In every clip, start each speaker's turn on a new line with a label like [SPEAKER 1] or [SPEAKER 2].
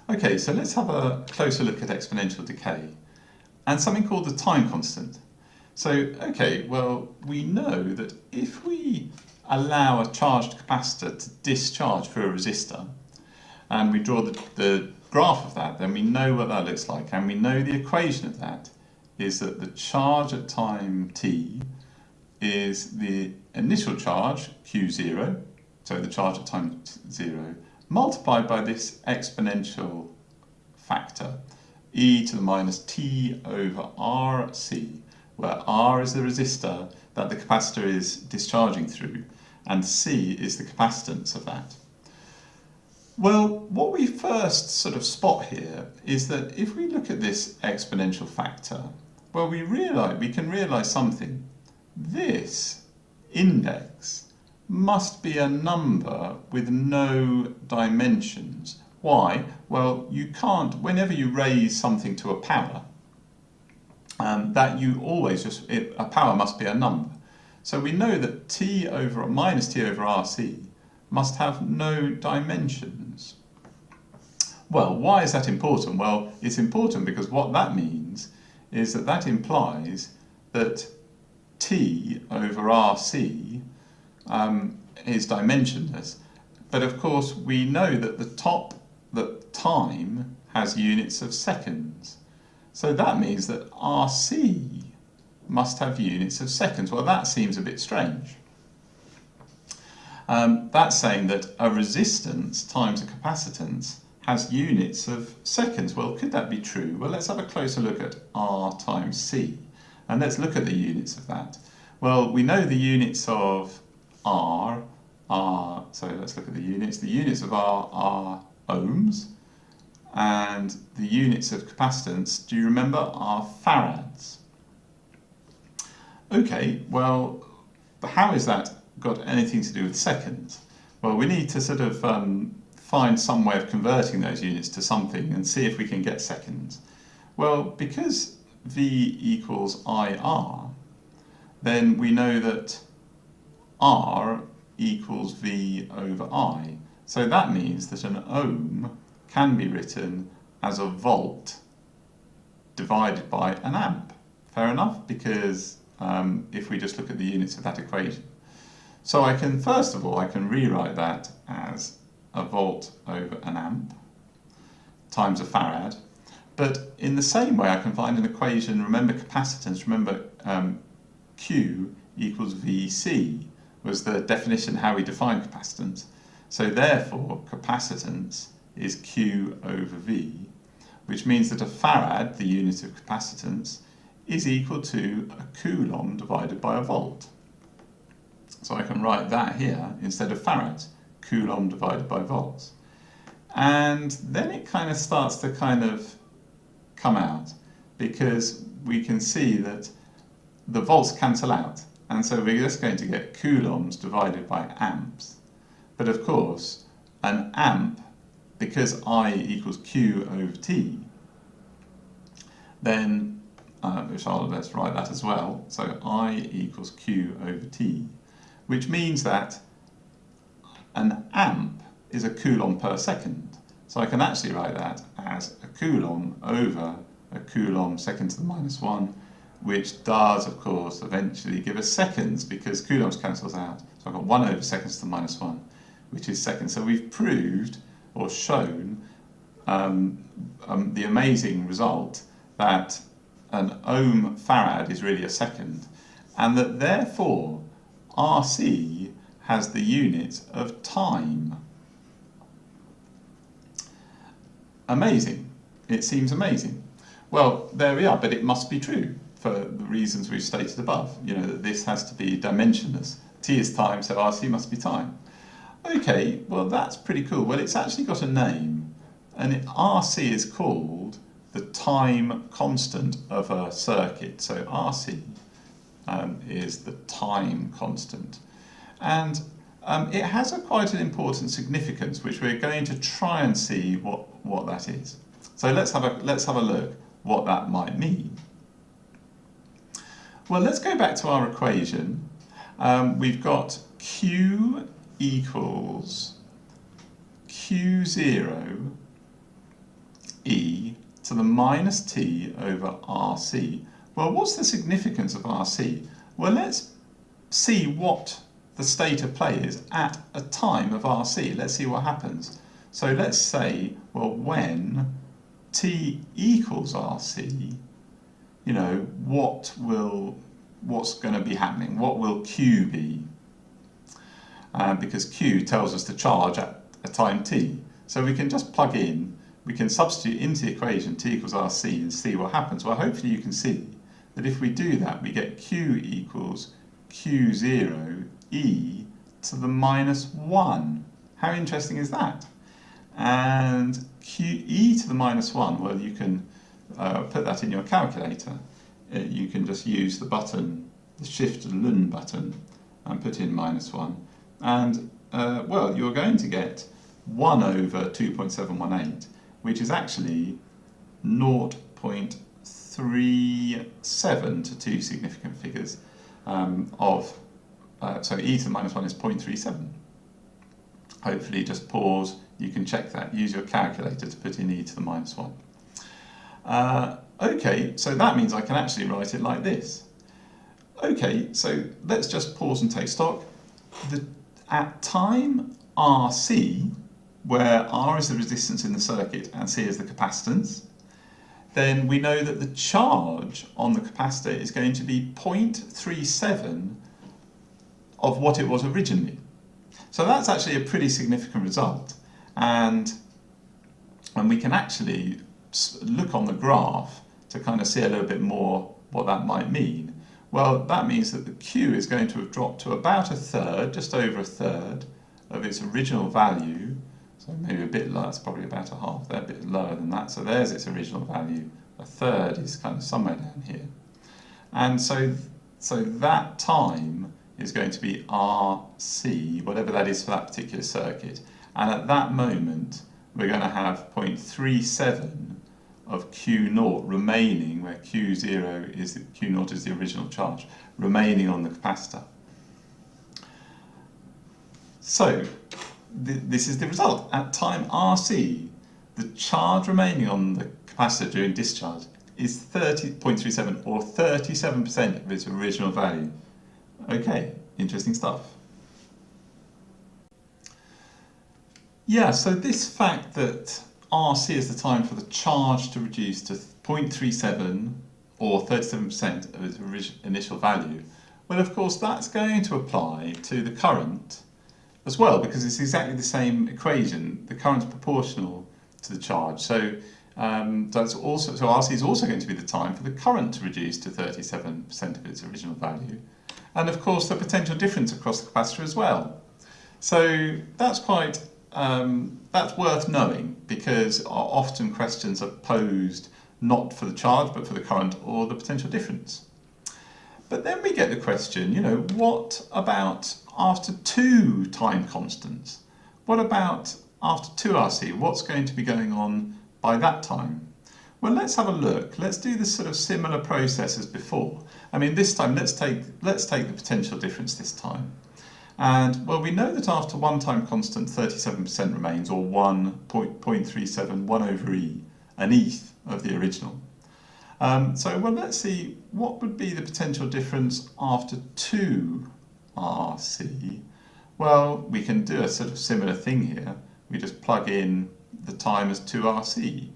[SPEAKER 1] Okay, so let's have a closer look at exponential decay and something called the time constant. So, okay, well, we know that if we allow a charged capacitor to discharge through a resistor, and we draw the graph of that, then we know what that looks like, and we know the equation of that is that the charge at time t is the initial charge, q0, so the charge at time 0, multiplied by this exponential factor, e to the minus t over rc, where r is the resistor that the capacitor is discharging through, and c is the capacitance of that. Well, what we first sort of spot here is that if we look at this exponential factor, well, we can realise something. This index must be a number with no dimensions. Why? Well, you can't, whenever you raise something to a power, that you always a power must be a number. So we know that t over minus t over rc must have no dimensions. Well, why is that important? Well, it's important because what that means is that that implies that t over rc is dimensionless. But of course, we know that that time has units of seconds. So that means that rc must have units of seconds. Well, that seems a bit strange. That's saying that a resistance times a capacitance has units of seconds. Well, could that be true? Well, let's have a closer look at R times C, and let's look at the units of that. Well, we know the units of R are, so let's look at the units. The units of R are ohms, and the units of capacitance, do you remember, are farads. Okay, well, how is that got anything to do with seconds? Well, we need to sort of find some way of converting those units to something and see if we can get seconds. Well, because V equals IR, then we know that R equals V over I. So that means that an ohm can be written as a volt divided by an amp. Fair enough, because if we just look at the units of that equation. So I can, first of all, I can rewrite that as a volt over an amp times a farad. But in the same way, I can find an equation, remember capacitance, remember Q equals VC was the definition, how we define capacitance. So therefore, capacitance is Q over V, which means that a farad, the unit of capacitance, is equal to a coulomb divided by a volt. So I can write that here instead of farads, coulomb divided by volts. And then it kind of starts to kind of come out, because we can see that the volts cancel out. And so we're just going to get coulombs divided by amps. But of course, an amp, because I equals Q over T, then, let's write that as well. So I equals Q over T, which means that an amp is a coulomb per second. So I can actually write that as a coulomb over a coulomb second to the minus 1, which does, of course, eventually give us seconds, because coulombs cancels out. So I've got 1 over seconds to the minus 1, which is seconds. So we've proved or shown the amazing result that an ohm farad is really a second, and that therefore RC has the unit of time. Amazing. It seems amazing. Well, there we are, but it must be true for the reasons we've stated above. You know, that this has to be dimensionless. T is time, so RC must be time. Okay, well, that's pretty cool. Well, it's actually got a name, and RC is called the time constant of a circuit. So RC is the time constant. And it has quite an important significance, which we're going to try and see what that is. So let's have a look what that might mean. Well, let's go back to our equation. We've got Q equals Q0 to the minus t over RC. Well, what's the significance of RC? Well, let's see what the state of play is at a time of RC. Let's see what happens. So let's say, well, when t equals RC, you know, what's going to be happening? What will Q be? Because Q tells us the charge at a time t. So we can just plug in, we can substitute into the equation t equals RC and see what happens. Well, hopefully you can see that if we do that, we get Q equals Q0 e to the minus 1. How interesting is that? And Q e to the minus 1, well, you can put that in your calculator. You can just use the button, the Shift Lun button, and put in minus 1. And, well, you're going to get 1 over 2.718, which is actually 0.37 to two significant figures so e to the minus 1 is 0.37. Hopefully just pause, you can check that, use your calculator to put in e to the minus 1. Okay, so that means I can actually write it like this. Okay, so let's just pause and take stock. At time RC, where R is the resistance in the circuit and C is the capacitance, then we know that the charge on the capacitor is going to be 0.37 of what it was originally. So that's actually a pretty significant result. And we can actually look on the graph to kind of see a little bit more what that might mean. Well, that means that the Q is going to have dropped to about a third, just over a third of its original value. So maybe a bit lower, it's probably about a half, they're a bit lower than that. So there's its original value. A third is kind of somewhere down here. And so that time is going to be RC, whatever that is for that particular circuit. And at that moment, we're going to have 0.37 of Q0 remaining, where Q0 is Q0 is the original charge, remaining on the capacitor. So this is the result. At time RC, the charge remaining on the capacitor during discharge is 30.37 or 37% of its original value. Okay, interesting stuff. Yeah, so this fact that RC is the time for the charge to reduce to 0.37 or 37% of its initial value, well, of course, that's going to apply to the current as well, because it's exactly the same equation. The current's proportional to the charge. So RC is also going to be the time for the current to reduce to 37% of its original value. And of course, the potential difference across the capacitor as well. So that's quite that's worth knowing, because often questions are posed not for the charge but for the current or the potential difference. But then we get the question, you know, what about after two time constants? What about after 2RC? What's going to be going on by that time? Well, let's have a look. Let's do this sort of similar process as before. I mean, this time let's take the potential difference this time. And, well, we know that after one time constant, 37% remains, or 1.37, 1 over E, an eighth of the original. So, well, let's see, what would be the potential difference after 2RC? Well, we can do a sort of similar thing here. We just plug in the time as 2RC.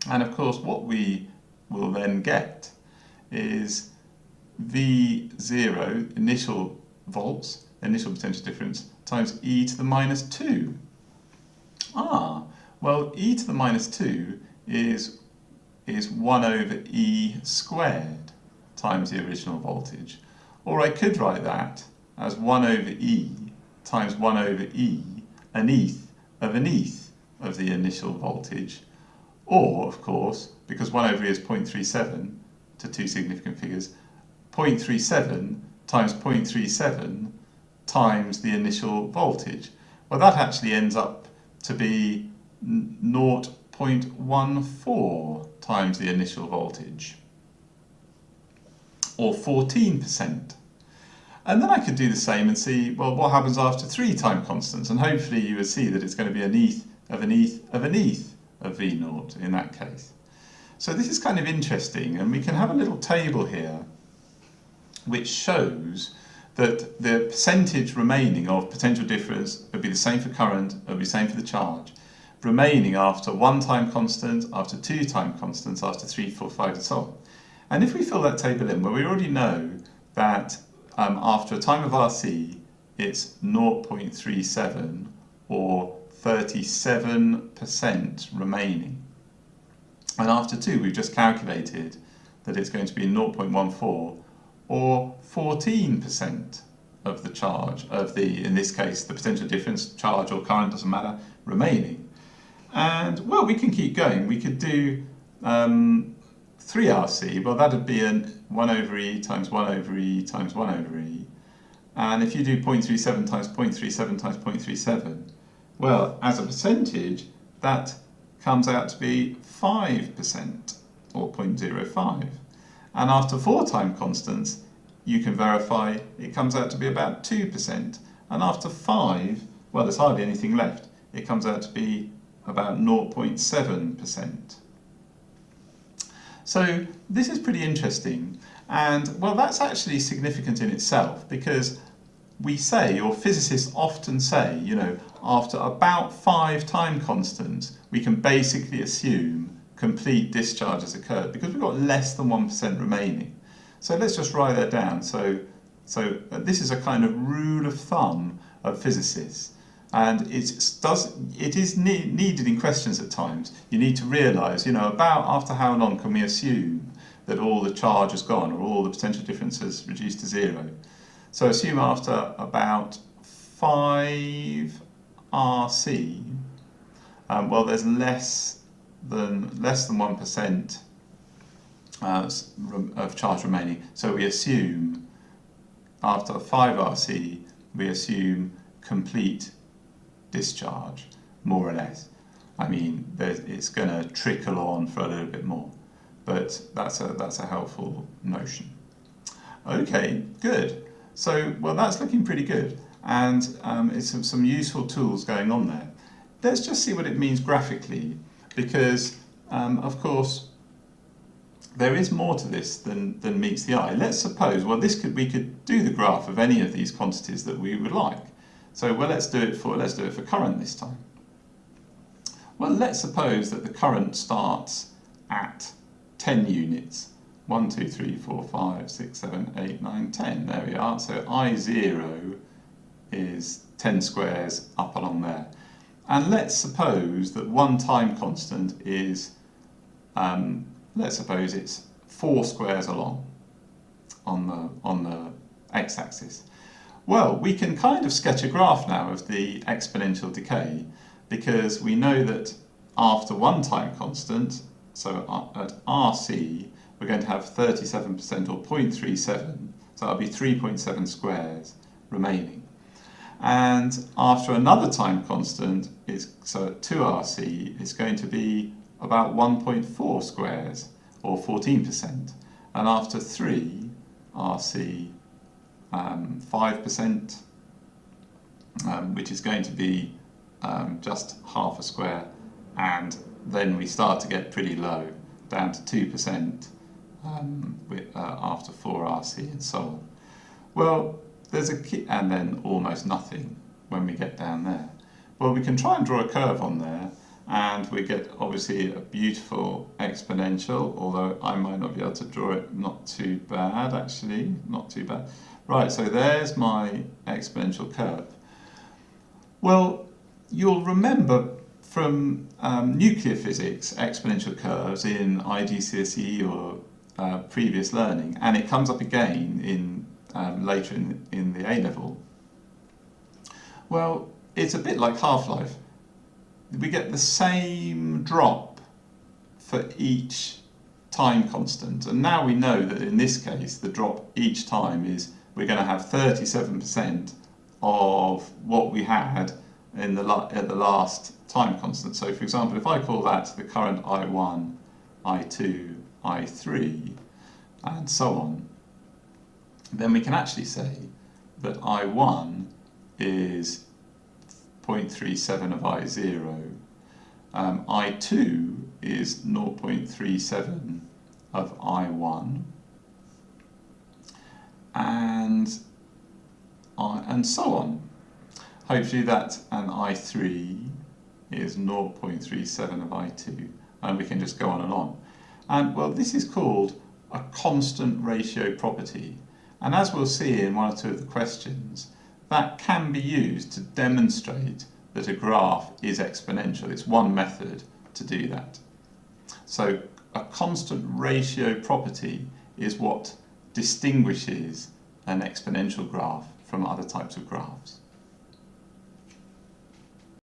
[SPEAKER 1] And, of course, what we will then get is V0, initial volts, initial potential difference, times e to the minus 2. Well, e to the minus 2 is 1 over e squared times the original voltage. Or I could write that as 1 over e times 1 over e, an eighth of the initial voltage. Or, of course, because 1 over e is 0.37 to two significant figures, 0.37 times 0.37 times the initial voltage. Well, that actually ends up to be 0.14 times the initial voltage, or 14%. And then I could do the same and see, well, what happens after three time constants? And hopefully you would see that it's going to be an eighth of an eighth of an eighth of V0 in that case. So this is kind of interesting, and we can have a little table here which shows that the percentage remaining of potential difference would be the same for current, it would be the same for the charge, remaining after 1 time constant, after 2 time constants, after 3, 4, 5 and so on. And if we fill that table in, well, we already know that after a time of RC it's 0.37 or 37% remaining. And after 2 we've just calculated that it's going to be 0.14 or 14% of the charge, of the, in this case, the potential difference, charge or current, doesn't matter, remaining. And, well, we can keep going. We could do 3RC, well, that would be 1 over E times 1 over E times 1 over E. And if you do 0.37 times 0.37 times 0.37, well, as a percentage, that comes out to be 5%, or 0.05. And after 4 time constants, you can verify it comes out to be about 2%. And after 5, well, there's hardly anything left. It comes out to be about 0.7%. So this is pretty interesting. And, well, that's actually significant in itself, because we say, or physicists often say, you know, after about 5 time constants, we can basically assume complete discharge has occurred, because we've got less than 1% remaining. So let's just write that down. So this is a kind of rule of thumb of physicists, and it is needed in questions at times. You need to realise, you know, about after how long can we assume that all the charge has gone or all the potential difference has reduced to 0. So assume after about 5 RC, well, there's less than 1% of charge remaining. So we assume after 5 RC, we assume complete discharge, more or less. I mean, it's going to trickle on for a little bit more, but that's a helpful notion. Okay, good. So, well, that's looking pretty good, and it's some useful tools going on there. Let's just see what it means graphically, because, of course, there is more to this than meets the eye. Let's suppose, well, we could do the graph of any of these quantities that we would like. So, well, let's do it for current this time. Well, let's suppose that the current starts at 10 units. 1, 2, 3, 4, 5, 6, 7, 8, 9, 10. There we are. So I0 is 10 squares up along there. And let's suppose that 1 time constant is, let's suppose it's 4 squares along on the x-axis. Well, we can kind of sketch a graph now of the exponential decay, because we know that after 1 time constant, so at RC, we're going to have 37% or 0.37, so that'll be 3.7 squares remaining. And after another time constant, so at 2RC, it's going to be about 1.4 squares, or 14%. And after 3RC, 5%, which is going to be just half a square, and then we start to get pretty low, down to 2%. After 4RC and so on. Well, there's a key, and then almost nothing when we get down there. Well, we can try and draw a curve on there, and we get obviously a beautiful exponential, although I might not be able to draw it. Not too bad, actually, not too bad. Right, so there's my exponential curve. Well, you'll remember from nuclear physics exponential curves in IGCSE or previous learning, and it comes up again in later in the A-level. Well, it's a bit like half-life. We get the same drop for each time constant, and now we know that in this case the drop each time is, we're going to have 37% of what we had at the last time constant. So for example, if I call that the current I1, I2, I3 and so on, then we can actually say that I1 is 0.37 of I0, I2 is 0.37 of I1, and so on. Hopefully that and I3 is 0.37 of I2, and we can just go on and on. And well, this is called a constant ratio property, and as we'll see in one or two of the questions, that can be used to demonstrate that a graph is exponential. It's one method to do that. So a constant ratio property is what distinguishes an exponential graph from other types of graphs.